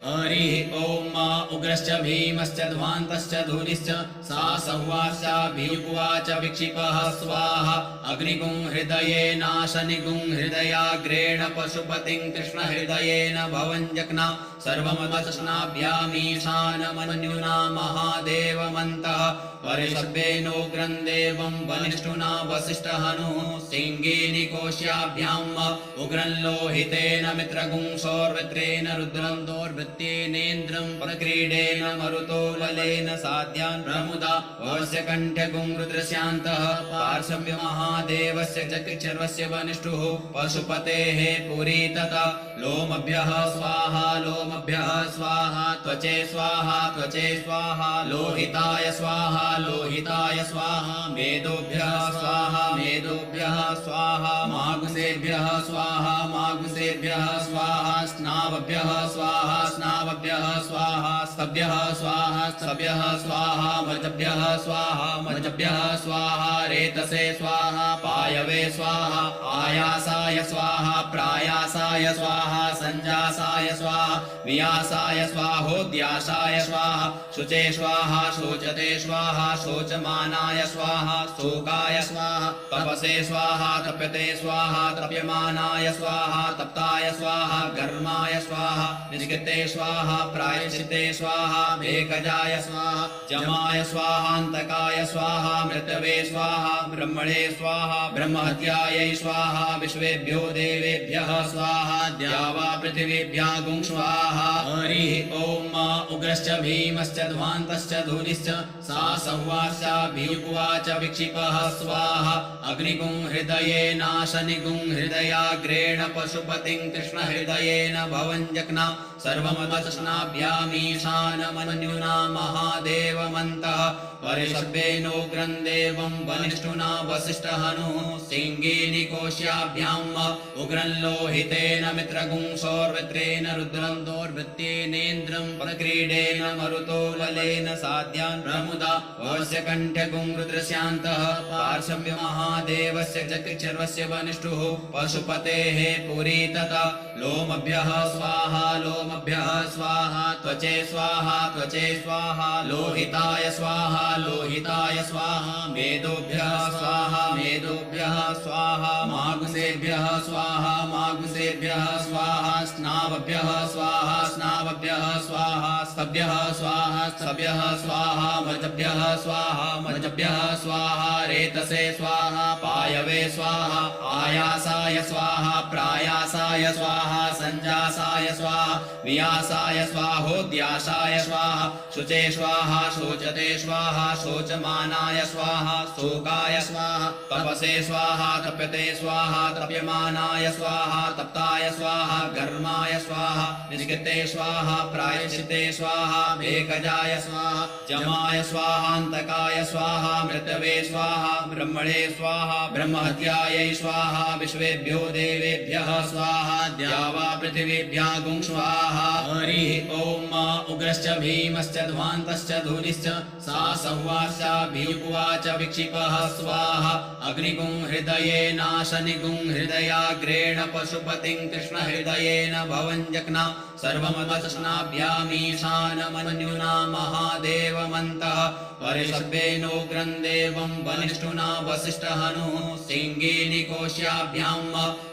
हरिः ॐ उग्रश्च भीमश्च ध्वान्तश्च धूलिश्च सा सौवाश्चाभियुवाच विक्षिपः स्वाहा अग्निगुं हृदये नाशनिगुं हृदयाग्रेण पशुपतिं कृष्णहृदयेन भवञ्जग्ना सर्वमवचस्नाभ्यामीशानमन्युना महादेवमन्तः परिषभ्येनोग्रं देवं वनिष्ठुना वसिष्ठहनुः सिंहेनिकोश्याभ्याम् उग्रं लोहितेन मित्रगुं सौर्वत्रेण रुद्रं दौर्भृत्येनेन्द्रं प्रक्रीडेन मरुतो ललेन साध्यान् प्रमुदा वस्य कण्ठगुं रुद्रस्यान्तः पार्श्वस्य महादेवस्य चक्षुर्वस्य वनिष्ठुः पशुपतेः पुरी तथा लोमभ्यः स्वाहा लोमभ्यः स्वाहा त्वचे स्वाहा त्वचे स्वाहा लोहिताय स्वाहा लोहिताय स्वाहा मेदोभ्यः स्वाहा मेदोभ्यः स्वाहा मागुसेभ्यः स्वाहा मागुसेभ्यः स्वाहा स्नावभ्यः स्वाहा स्नावभ्यः स्वाहा स्तभ्यः स्वाहा स्तभ्यः स्वाहा मर्जभ्यः स्वाहा मर्जभ्यः स्वाहा रेतसे स्वाहा पायवे स्वाहा आयासाय स्वाहा प्रायासाय स्वाहा संजासाय स्वाहा वियासाय स्वाहोद्यासाय स्वाहा शुचे स्वाहा शोचते स्वाहा शोचमानाय स्वाहा शोकाय स्वाहा तपसे स्वाहा तप्यते स्वाहा तप्यमानाय स्वाहा तप्ताय स्वाहा घर्माय स्वाहा निष्कृते स्वाहा प्रायश्चिते स्वाहा भेकजाय स्वाहा जमाय स्वाहान्तकाय स्वाहा मृतवे स्वाहा ब्रह्मणे स्वाहा ब्रह्महत्यायै स्वाहा विश्वेभ्यो देवेभ्यः स्वाहा द्यावा पृथिवीभ्यः गुं स्वाहा हरिः ॐ उग्रश्च भीमश्च ध्वान्तश्च धूलिश्च सा सौवाश्चाभियुवाच विक्षिपः स्वाहा अग्निगुं हृदये नाशनिगुं हृदयाग्रेण पशुपतिं कृष्णहृदयेन भवञ्जग्ना सर्वमवचस्नाभ्यामीशानमन्युना महादेवमन्तः परिषभ्येनोग्रं देवं वनिष्ठुना वसिष्ठहनुः सिंहेनिकोश्याभ्याम् उग्रं लोहितेन मित्रगुं सौर्वत्रेण रुद्रं दौर्भृत्येनेन्द्रं प्रक्रीडेन मरुतो ललेन साध्यान् प्रमुदा वस्य कण्ठगुं रुद्रस्यान्तः पार्श्वस्य महादेवस्य चक्षुर्वस्य वनिष्ठुः पशुपतेः पुरी तथा लोमभ्यः स्वाहा लोमभ्यः स्वाहा त्वचे स्वाहा त्वचे स्वाहा लोहिताय स्वाहा लोहिताय स्वाहा मेदोभ्यः स्वाहा मेदोभ्यः स्वाहा मागुसेभ्यः स्वाहा मागुसेभ्यः स्वाहा स्नावभ्यः स्वाहा स्नावभ्यः स्वाहा स्तभ्यः स्वाहा स्तभ्यः स्वाहा मर्जभ्यः स्वाहा मर्जभ्यः स्वाहा रेतसे स्वाहा पायवे स्वाहा आयासाय स्वाहा प्रायासाय स्वाहा संजासाय स्वाहा वियासाय स्वाहोद्यासाय स्वाहा शुचे स्वाहा शोचते स्वाहा शोचमानाय स्वाहा शोकाय स्वाहा तपसे स्वाहा तप्यते स्वाहा तप्यमानाय स्वाहा तप्ताय स्वाहा घर्माय स्वाहा निष्कृते स्वाहा प्रायश्चिते स्वाहा भेकजाय स्वाहा जमाय स्वाहान्तकाय स्वाहा मृतवे स्वाहा ब्रह्मणे स्वाहा ब्रह्महत्यायै स्वाहा विश्वेभ्यो देवेभ्यः स्वाहा द्यावा पृथिवीभ्यः गुं स्वाहा हरिः ॐ उग्रश्च भीमश्च ध्वान्तश्च धूलिश्च सा सौवाश्चाभियुवाच विक्षिपः स्वाहा अग्निगुं हृदये नाशनिगुं हृदयाग्रेण पशुपतिं कृष्णहृदयेन भवञ्जग्ना सर्वमवचस्नाभ्यामीशानमन्युना महादेवमन्तः परिषभ्येनोग्रं देवं वनिष्ठुना वसिष्ठहनुः सिंहेनिकोश्याभ्याम्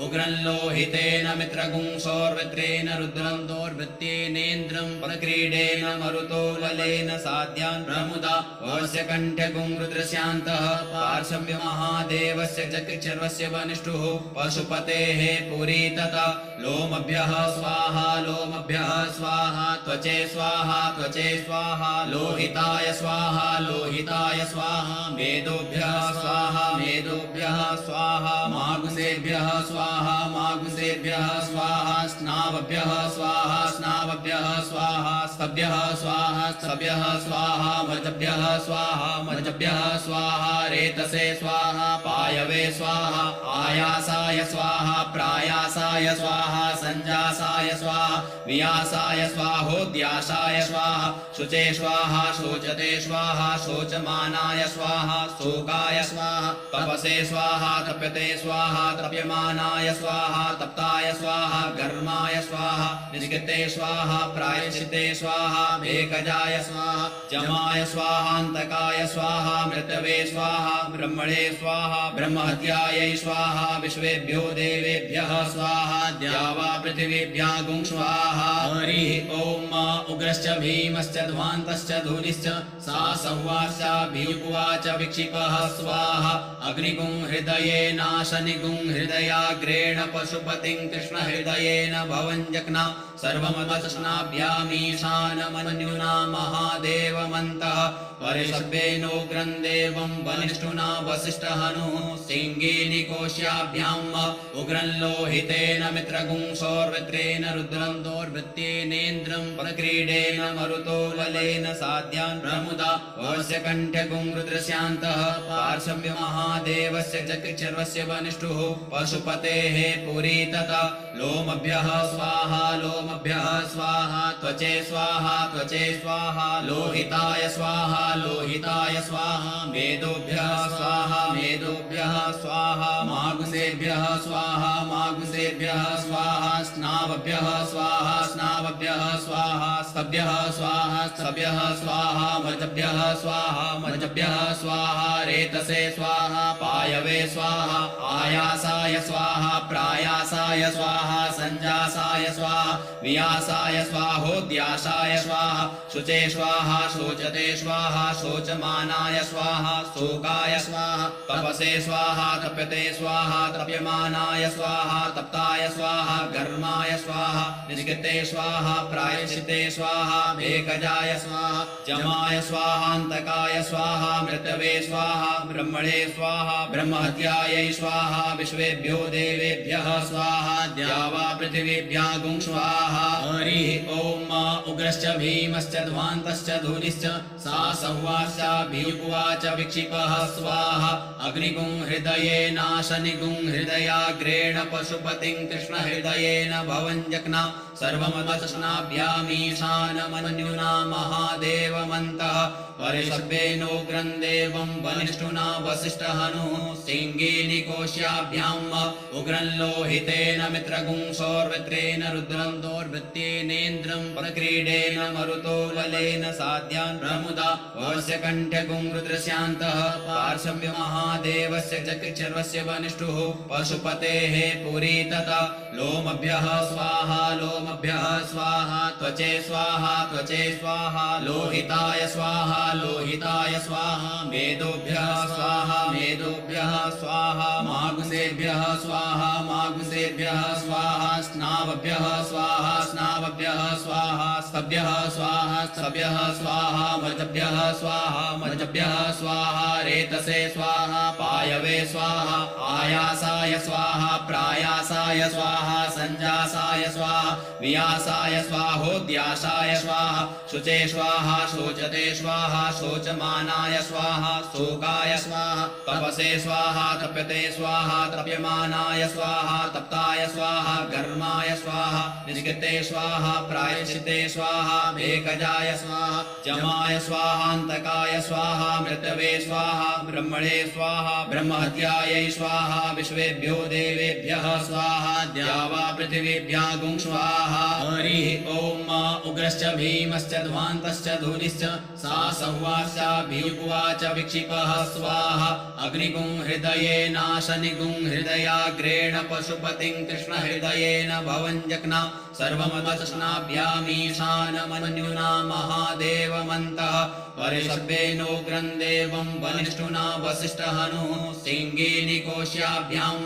उग्रं लोहितेन मित्रगुं सौर्वत्रेण रुद्रं दौर्भृत्येनेन्द्रं प्रक्रीडेन मरुतो ललेन साध्यान् प्रमुदा वस्य कण्ठगुं रुद्रस्यान्तः पार्श्वस्य महादेवस्य चक्षुर्वस्य वनिष्ठुः पशुपतेः पुरी तथा लोमभ्यः स्वाहा लोमभ्यः स्वाहा त्वचे स्वाहा त्वचे स्वाहा लोहिताय स्वाहा लोहिताय स्वाहा मेदोभ्यः स्वाहा मेदोभ्यः स्वाहा मागुसेभ्यः स्वाहा मागुसेभ्यः स्वाहा स्नावभ्यः स्वाहा स्नावभ्यः स्वाहा स्तभ्यः स्वाहा स्तभ्यः स्वाहा मजभ्यः स्वाहा मजभ्यः स्वाहा रेतसे स्वाहा पायवे स्वाहा आयासाय स्वाहा प्रायासाय स्वाहा संजासाय स्वाहा वियासाय स्वाहोद्यासाय स्वाहा शुचे स्वाहा शोचते स्वाहा शोचमानाय स्वाहा शोकाय स्वाहा तपसे स्वाहा तप्यते स्वाहा तप्यमानाय स्वाहा तप्ताय स्वाहा गर्माय स्वाहा निष्कृते स्वाहा प्रायश्चिते स्वाहा भेकजाय स्वाहा जमाय स्वाहान्तकाय स्वाहा मृतवे स्वाहा ब्रह्मणे स्वाहा ब्रह्महत्यायै स्वाहा विश्वेभ्यो देवेभ्यः स्वाहा द्यावा पृथिवीभ्यागुं स्वाहा हरिः ॐ उग्रश्च भीमश्च ध्वान्तश्च धूलिश्च सा संवाश्चाभियुवाच विक्षिपः स्वाहा अग्निगुं हृदये नाशनिगुं हृदयाग्रेण पशुपतिं कृष्णहृदयेन भवञ्जग्ना सर्वमतस्नाभ्यामीशानमन्युना महादेवमन्तः परिषभ्येनोग्रं देवं वनिष्ठुना वसिष्ठहनुः सिंहीनिकोश्याभ्याम् उग्रं लोहितेन मित्रगुं सौर्वत्रेण रुद्रं दौर्भृत्येनेन्द्रं प्रक्रीडेन मरुतो ललेन साध्यान् प्रमुदा वस्य कण्ठ्यगुं रुद्रस्यान्तः पार्श्व्य महादेवस्य चक्रचर्वस्य वनिष्ठुः पशुपतेः पुरी तथा लोमभ्यः स्वाहा लोमभ्यः स्वाहा त्वचे स्वाहा त्वचे स्वाहा लोहिताय स्वाहा लोहिताय स्वाहा मेदोभ्यः स्वाहा मेदोभ्यः स्वाहा मागुसेभ्यः स्वाहा मागुसेभ्यः स्वाहा स्नावभ्यः स्वाहा स्नावभ्यः स्वाहा स्तभ्यः स्वाहा स्तभ्यः स्वाहा मजभ्यः स्वाहा मजभ्यः स्वाहा रेतसे स्वाहा पायवे स्वाहा आयासाय स्वाहा प्रायासाय स्वाहा संजासाय स्वाहा वियासाय स्वाहोद्यासाय स्वाहा शुचे स्वाहा शोचते स्वाहा शोचमानाय स्वाहा शोकाय स्वाहा तपसे स्वाहा तप्यते स्वाहा तप्यमानाय स्वाहा तप्ताय स्वाहा गर्माय स्वाहा निष्कृते स्वाहा प्रायश्चिते स्वाहा भेकजाय स्वाहा जमाय स्वाहान्तकाय स्वाहा मृतवे स्वाहा ब्रह्मणे स्वाहा ब्रह्महत्यायै स्वाहा विश्वेभ्यो देवेभ्यः स्वाहा द्यावा पृथिवीभ्यागुं स्वाहा हरिः ॐ उग्रश्च भीमश्च ध्वान्तश्च धूलिश्च सा संवाश्चाभियुवाच विक्षिपः स्वाहा अग्निगुं हृदये नाशनिगुं हृदयाग्रेण पशुपतिं कृष्णहृदयेन भवञ्जग्ना सर्वमतस्नाभ्यामीशानमन्युना महादेवमन्तः परिषभ्येनोग्रं देवं वनिष्ठुना वसिष्ठहनुः सिंहीनिकोश्याभ्याम् उग्रं लोहितेन मित्रगुं सौर्वत्रेण रुद्रं दौर्भृत्येनेन्द्रं प्रक्रीडेन मरुतो ललेन साध्यान् प्रमुदा वस्य कण्ठ्यगुं रुद्रस्यान्तः पार्श्व्य महादेवस्य चक्रचर्वस्य वनिष्ठुः पशुपतेः पुरी तथा लोमभ्यः स्वाहा लोमभ्यः स्वाहा त्वचे स्वाहा त्वचे स्वाहा लोहिताय स्वाहा लोहिताय स्वाहा मेदोभ्यः स्वाहा मेदोभ्यः स्वाहा मागुसेभ्यः स्वाहा मागुसेभ्यः स्वाहा स्नावभ्यः स्वाहा स्नावभ्यः स्वाहा स्तभ्यः स्वाहा स्तभ्यः स्वाहा मजभ्यः स्वाहा मजभ्यः स्वाहा रेतसे स्वाहा पायवे स्वाहा आयासाय स्वाहा प्रायासाय स्वाहा संजासाय स्वाहा वियासाय स्वाहोद्यासाय स्वाहा शुचे स्वाहा शोचते स्वाहा शोचमानाय स्वाहा शोकाय स्वाहा तपसे स्वाहा तप्यते स्वाहा तप्यमानाय स्वाहा तप्ताय स्वाहा गर्माय स्वाहा निष्कृते स्वाहा प्रायश्चिते स्वाहा भेकजाय स्वाहा जमाय स्वाहान्तकाय स्वाहा मृतवे स्वाहा ब्रह्मणे स्वाहा ब्रह्महत्यायै स्वाहा विश्वेभ्यो देवेभ्यः स्वाहा द्यावा पृथिवीभ्यागुं स्वाहा हरिः ॐ उग्रश्च भीमश्च ध्वान्तश्च धूलिश्च सा संवाश्चाभियुवाच विक्षिपः स्वाहा अग्निगुं हृदये नाशनिगुं हृदयाग्रेण पशुपतिं कृष्णहृदयेन भवञ्जग्ना सर्वमतस्नाभ्यामीशानमन्युना महादेवमन्तः परिषभ्येनोग्रं देवं वनिष्ठुना वसिष्ठहनुः सिंहीनिकोश्याभ्याम्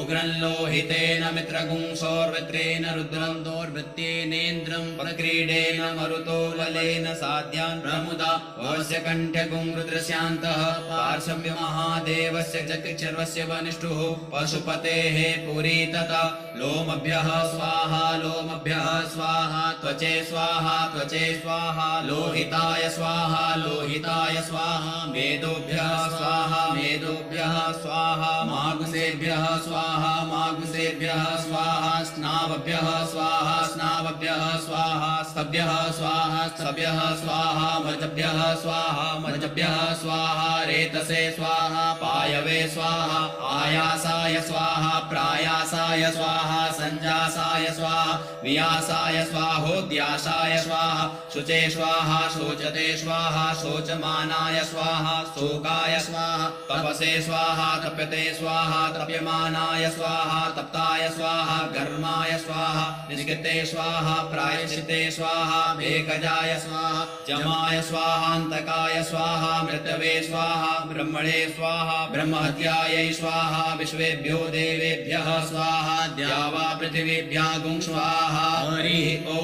उग्रं लोहितेन मित्रगुं सौर्वत्रेण रुद्रं दौर्भृत्येनेन्द्रं प्रक्रीडेन मरुतो ललेन साध्यान् प्रमुदा वस्य कण्ठ्यगुं रुद्रस्यान्तः पार्श्व्य महादेवस्य चक्रचर्वस्य वनिष्ठुः पशुपतेः पुरी तथा लोमभ्यः स्वाहा लोमभ्यः स्वाहा त्वचे स्वाहा त्वचे स्वाहा लोहिताय स्वाहा लोहिताय स्वाहा मेदोभ्यः स्वाहा मेदोभ्यः स्वाहा मागुसेभ्यः स्वाहा मागुसेभ्यः स्वाहा स्नावभ्यः स्वाहा स्नावभ्यः स्वाहा स्तभ्यः स्वाहा स्तभ्यः स्वाहा मर्जभ्यः स्वाहा मर्जभ्यः स्वाहा रेतसे स्वाहा पायवे स्वाहा आयासाय स्वाहा प्रायासाय स्वाहा संजासाय स्वाहा वियासाय स्वाहोद्यासाय स्वाहा शुचे स्वाहा शोचते स्वाहा शोचमानाय स्वाहा शोकाय स्वाहा तपसे स्वाहा तप्यते स्वाहा तप्यमानाय स्वाहा तप्ताय स्वाहा घर्माय स्वाहा निष्कृते स्वाहा प्रायश्चिते स्वाहा भेकजाय स्वाहा जमाय स्वाहान्तकाय स्वाहा मृतवे स्वाहा ब्रह्मणे स्वाहा ब्रह्महत्यायै स्वाहा विश्वेभ्यो देवेभ्यः स्वाहा द्यावा पृथिवीभ्यागुं स्वाहा हरिः ॐ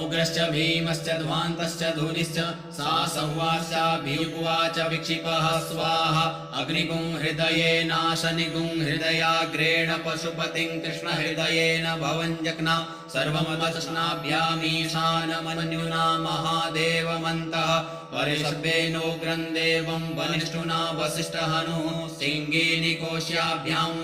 उग्रश्च भीमश्च ध्वान्तश्च धूलिश्च सा संवाश्चाभियुवाच विक्षिपः स्वाहा अग्निगुं हृदये नाशनिगुं हृदयाग्रेण पशुपतिं कृष्णहृदयेन भवञ्जग्ना सर्वमतस्नाभ्यामीशानमन्युना महादेवमन्तः परिषभ्येनोग्रं देवं वनिष्ठुना वसिष्ठहनुः सिंहेनिकोश्याभ्याम्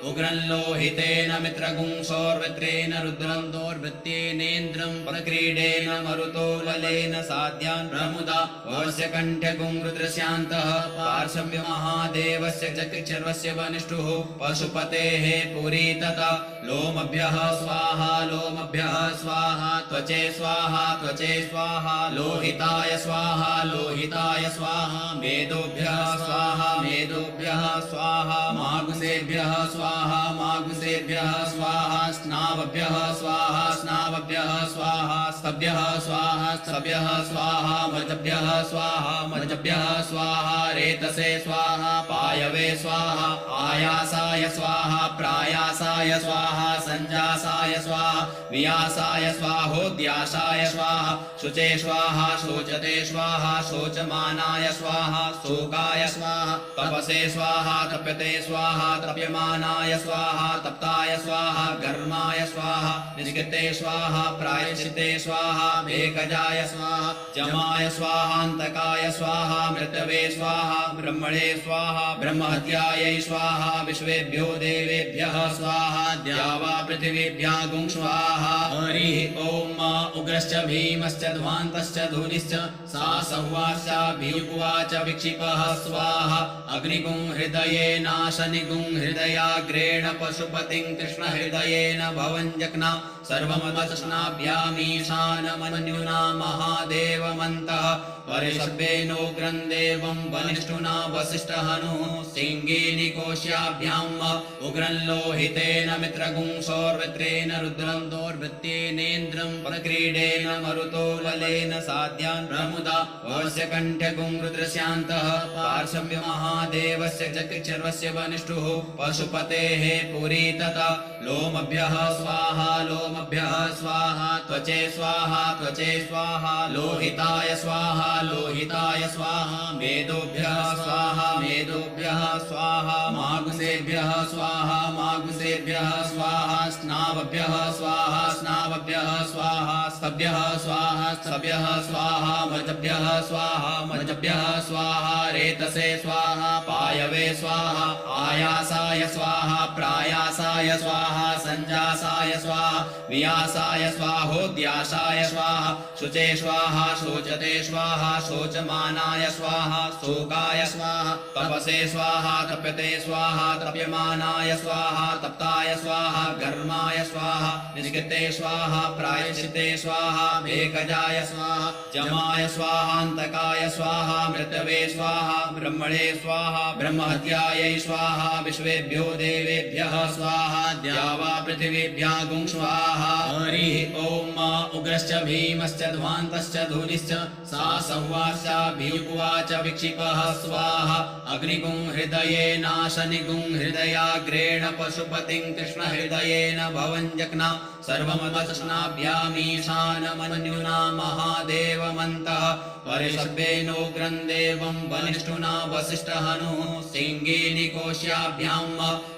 उग्रं लोहितेन मित्रगुं सौर्वत्रेण रुद्रं दौर्भृत्येनेन्द्रं प्रक्रीडेन मरुतो ललेन साध्यान् प्रमुदा वस्य कण्ठ्यगुं रुद्रस्यान्तः पार्श्व्य महादेवस्य चक्षुर्वस्य वनिष्ठुः पशुपतेः पुरी तथा लोमभ्यः स्वाहा लोमभ्यः स्वाहा त्वचे स्वाहा त्वचे स्वाहा लोहिताय स्वाहा लोहिताय स्वाहा मेदोभ्यः स्वाहा मेदोभ्यः स्वाहा मागुसेभ्यः स्वाहा मागुसेभ्यः स्वाहा स्नावभ्यः स्वाहा स्नावभ्यः स्वाहा स्तभ्यः स्वाहा स्तभ्यः स्वाहा मर्जभ्यः स्वाहा मर्जभ्यः स्वाहा रेतसे स्वाहा पायवे स्वाहा आयासाय स्वाहा प्रायासाय स्वाहा संजासाय स्वाहा वियासाय स्वाहोद्यासाय स्वाहा शुचे स्वाहा शोचते स्वाहा शोचमानाय स्वाहा शोकाय स्वाहा तपसे स्वाहा तप्यते स्वाहा तप्यमानाय स्वाहा तप्ताय स्वाहा घर्माय स्वाहा निष्कृते स्वाहा प्रायश्चिते स्वाहा भेकजाय स्वाहा जमाय स्वाहान्तकाय स्वाहा मृतवे स्वाहा ब्रह्मणे स्वाहा ब्रह्महत्यायै स्वाहा विश्वेभ्यो देवेभ्यः स्वाहा द्यावा पृथिवीभ्यागुं स्वाहा हरिः ॐ उग्रश्च भीमश्च ध्वान्तश्च धूलिश्च सा संवाश्चाभियुवाच विक्षिपः स्वाहा अग्निगुं हृदये नाशनिगुं हृदयाग्रेण पशुपतिं कृष्णहृदयेन भवञ्जग्ना सर्वमतस्नाभ्यामीशानमन्युना महादेवमन्तः परिषभ्येनोग्रं देवं वनिष्ठुना वसिष्ठहनुः सिंहेनिकोश्याभ्याम् उग्रं लोहितेन मित्रगुं सौर्वत्रेण रुद्रं दौर्भृत्येनेन्द्रं प्रक्रीडेन मरुतो ललेन साध्यान् प्रमुदा वस्य कण्ठ्यगुं रुद्रस्यान्तः पार्श्व्य महादेवस्य चक्षुर्वस्य वनिष्ठुः पशुपतेः पुरी तथा लोमभ्यः स्वाहा लोमभ्यः स्वाहा त्वचे स्वाहा त्वचे स्वाहा लोहिताय स्वाहा लोहिताय स्वाहा मेदोभ्यः स्वाहा मेदोभ्यः स्वाहा मागुसेभ्यः स्वाहा मागुसेभ्यः स्वाहा स्नावभ्यः स्वाहा स्नावभ्यः स्वाहा स्तभ्यः स्वाहा स्तभ्यः स्वाहा मर्जभ्यः स्वाहा मर्जभ्यः स्वाहा रेतसे स्वाहा पायवे स्वाहा आयासाय स्वाहा प्रायासाय स्वाहा संजासाय स्वाहा वियासाय स्वाहोद्यासाय स्वाहा शुचे स्वाहा शोचते स्वाहा शोचमानाय स्वाहा शोकाय स्वाहा तपसे स्वाहा तप्यते स्वाहा तप्यमानाय स्वाहा तप्ताय स्वाहा घर्माय स्वाहा निष्कृते स्वाहा प्रायश्चिते स्वाहा भेकजाय स्वाहा जमाय स्वाहान्तकाय स्वाहा मृतवे स्वाहा ब्रह्मणे स्वाहा ब्रह्महत्यायै स्वाहा विश्वेभ्यो देवेभ्यः स्वाहा द्यावा पृथिवीभ्यागुं स्वाहा हरिः ॐ उग्रश्च भीमश्च ध्वान्तश्च धूलिश्च सा संवाश्चाभियुवाच विक्षिपः स्वाहा अग्निगुं हृदये नाशनिगुं हृदयाग्रेण पशुपतिं कृष्णहृदयेन भवञ्जग्ना सर्वमतस्नाभ्यामीशानमन्युना महादेवमन्तः परिशब्देनोग्रं देवं वनिष्ठुना वसिष्ठहनुः सिंहेनिकोश्याभ्याम्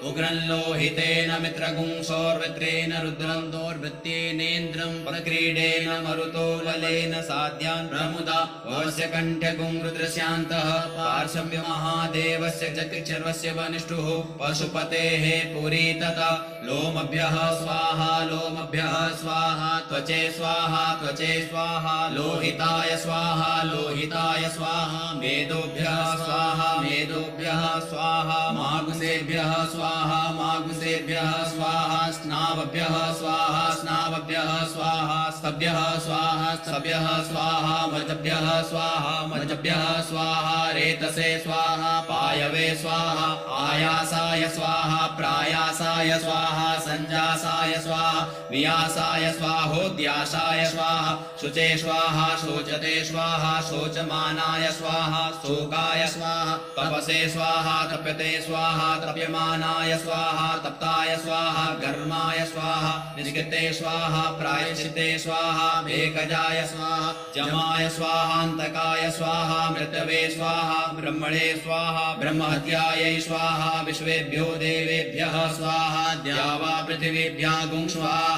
उग्रं लोहितेन मित्रगुंसोर्वृत्रेण रुद्रं दोर्वृत्येनेन्द्रं प्रक्रीडेन मरुतो ललेन साध्यान् प्रमुदा वस्य कण्ठ्यगुं रुद्रस्यान्तः पार्श्व्य महादेवस्य चक्रिचर्वस्य वनिष्ठुः पशुपतेः पुरी तथा लोमभ्यः स्वाहा लोमभ्यः स्वाहा त्वचे स्वाहा त्वचे स्वाहा लोहिताय स्वाहा लोहिताय स्वाहा मेदोभ्यः स्वाहा मेदोभ्यः स्वाहा मागुसेभ्यः स्वाहा मागुसेभ्यः स्वाहा स्नावभ्यः स्वाहा स्नावभ्यः स्वाहा स्तभ्यः स्वाहा स्तभ्यः स्वाहा मजभ्यः स्वाहा मजभ्यः स्वाहा रेतसे स्वाहा पायवे स्वाहा आयासाय स्वाहा प्रायासाय स्वाहा संजासाय स्वाहा वियासाय स्वाहोद्यासाय स्वाहा शुचे स्वाहा शोचते स्वाहा शोचमानाय स्वाहा शोकाय स्वाहा तपसे स्वाहा तप्यते स्वाहा तप्यमानाय स्वाहा तप्ताय स्वाहा घर्माय स्वाहा निष्कृते स्वाहा प्रायश्चिते स्वाहा भेकजाय स्वाहा जमाय स्वाहान्तकाय स्वाहा मृतवे स्वाहा ब्रह्मणे स्वाहा ब्रह्महत्यायै स्वाहा विश्वेभ्यो देवेभ्यः स्वाहा द्यावा पृथिवीभ्यः गुं स्वाहा